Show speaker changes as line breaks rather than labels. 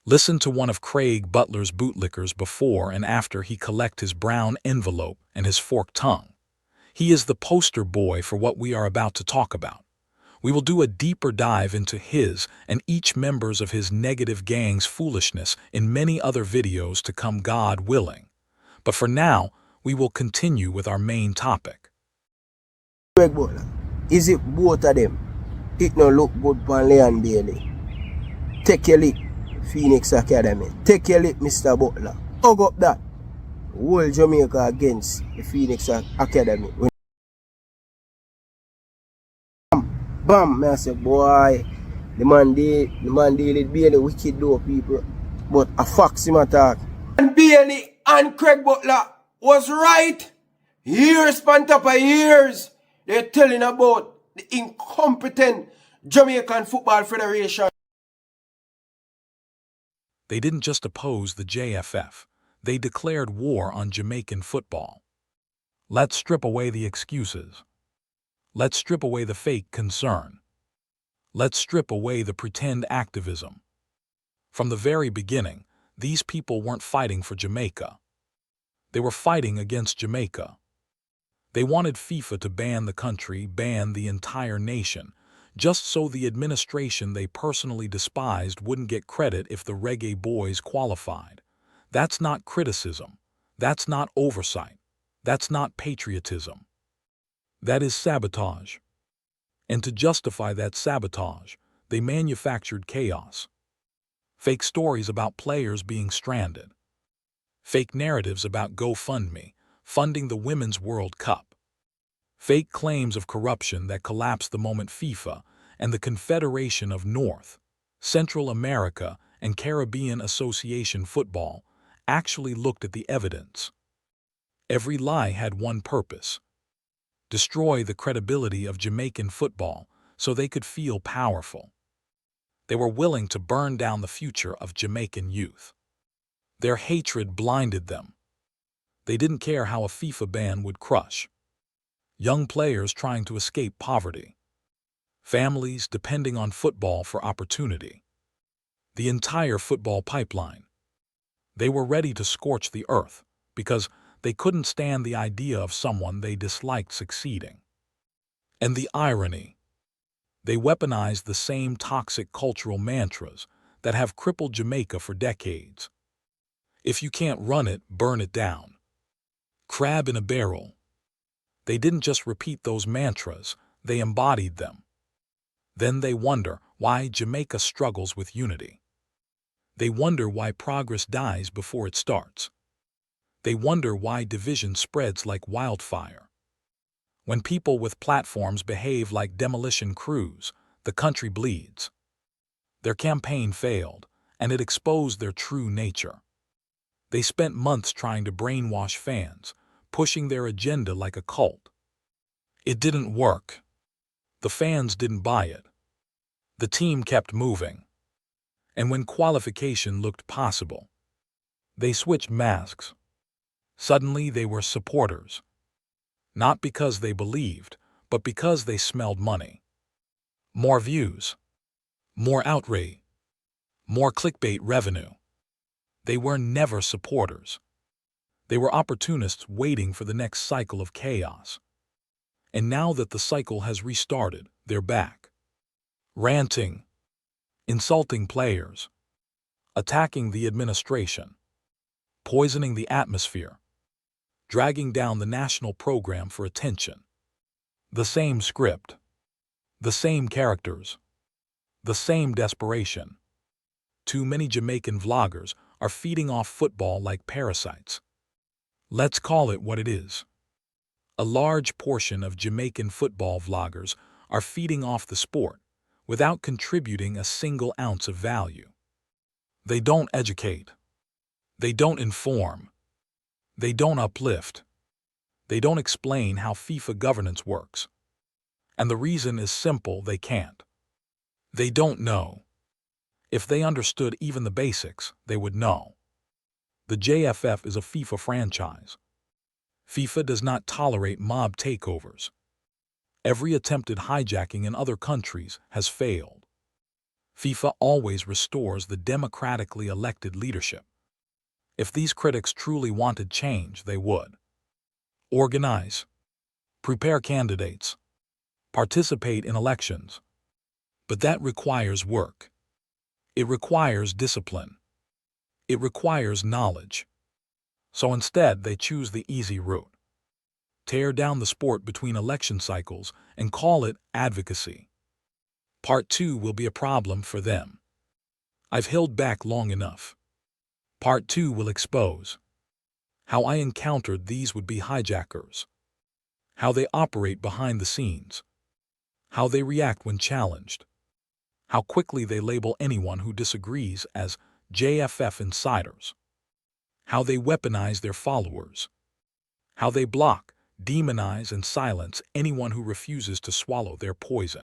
Listen to one of Craig Butler's bootlickers before and after he collect his brown envelope and his forked tongue. He is the poster boy for what we are about to talk about. We will do a deeper dive into his and each members of his negative gang's foolishness in many other videos to come, God willing. But for now, we will continue with our main topic.
Is it both of them? It no look good for Leon Bailey. Take your lip, Phoenix Academy. Take your lip, Mr. Butler. Hug up that. Whole Jamaica against the Phoenix Academy. Bam, I say, boy, the man deal Bailey wicked though, people. But a fox him attack. And Bailey and Craig Butler was right. Years span top of years. They're telling about the incompetent Jamaican Football Federation.
They didn't just oppose the JFF, they declared war on Jamaican football. Let's strip away the excuses. Let's strip away the fake concern. Let's strip away the pretend activism. From the very beginning, these people weren't fighting for Jamaica. They were fighting against Jamaica. They wanted FIFA to ban the country, ban the entire nation, just so the administration they personally despised wouldn't get credit if the Reggae boys qualified. That's not criticism. That's not oversight. That's not patriotism. That is sabotage. And to justify that sabotage, they manufactured chaos. Fake stories about players being stranded. Fake narratives about GoFundMe, funding the Women's World Cup. Fake claims of corruption that collapsed the moment FIFA and the Confederation of North, Central America and Caribbean Association Football actually looked at the evidence. Every lie had one purpose: destroy the credibility of Jamaican football so they could feel powerful. They were willing to burn down the future of Jamaican youth. Their hatred blinded them. They didn't care how a FIFA ban would crush young players trying to escape poverty, families depending on football for opportunity, the entire football pipeline. They were ready to scorch the earth because they couldn't stand the idea of someone they disliked succeeding. And the irony: they weaponized the same toxic cultural mantras that have crippled Jamaica for decades. If you can't run it, burn it down. Crab in a barrel. They didn't just repeat those mantras, they embodied them. Then they wonder why Jamaica struggles with unity. They wonder why progress dies before it starts. They wonder why division spreads like wildfire. When people with platforms behave like demolition crews, the country bleeds. Their campaign failed, and it exposed their true nature. They spent months trying to brainwash fans, pushing their agenda like a cult. It didn't work. The fans didn't buy it. The team kept moving. And when qualification looked possible, they switched masks. Suddenly they were supporters. Not because they believed, but because they smelled money. More views. More outrage. More clickbait revenue. They were never supporters. They were opportunists waiting for the next cycle of chaos. And now that the cycle has restarted, they're back. Ranting. Insulting players. Attacking the administration. Poisoning the atmosphere. Dragging down the national program for attention. The same script. The same characters. The same desperation. Too many Jamaican vloggers are feeding off football like parasites. Let's call it what it is. A large portion of Jamaican football vloggers are feeding off the sport without contributing a single ounce of value. They don't educate. They don't inform. They don't uplift. They don't explain how FIFA governance works. And the reason is simple: they can't. They don't know. If they understood even the basics, they would know. The JFF is a FIFA franchise. FIFA does not tolerate mob takeovers. Every attempted hijacking in other countries has failed. FIFA always restores the democratically elected leadership. If these critics truly wanted change, they would organize, prepare candidates, participate in elections. But that requires work. It requires discipline. It requires knowledge. So instead, they choose the easy route. Tear down the sport between election cycles and call it advocacy. Part 2 will be a problem for them. I've held back long enough. Part 2 will expose how I encountered these would-be hijackers, how they operate behind the scenes, how they react when challenged, how quickly they label anyone who disagrees as JFF insiders, how they weaponize their followers, how they block, demonize, and silence anyone who refuses to swallow their poison.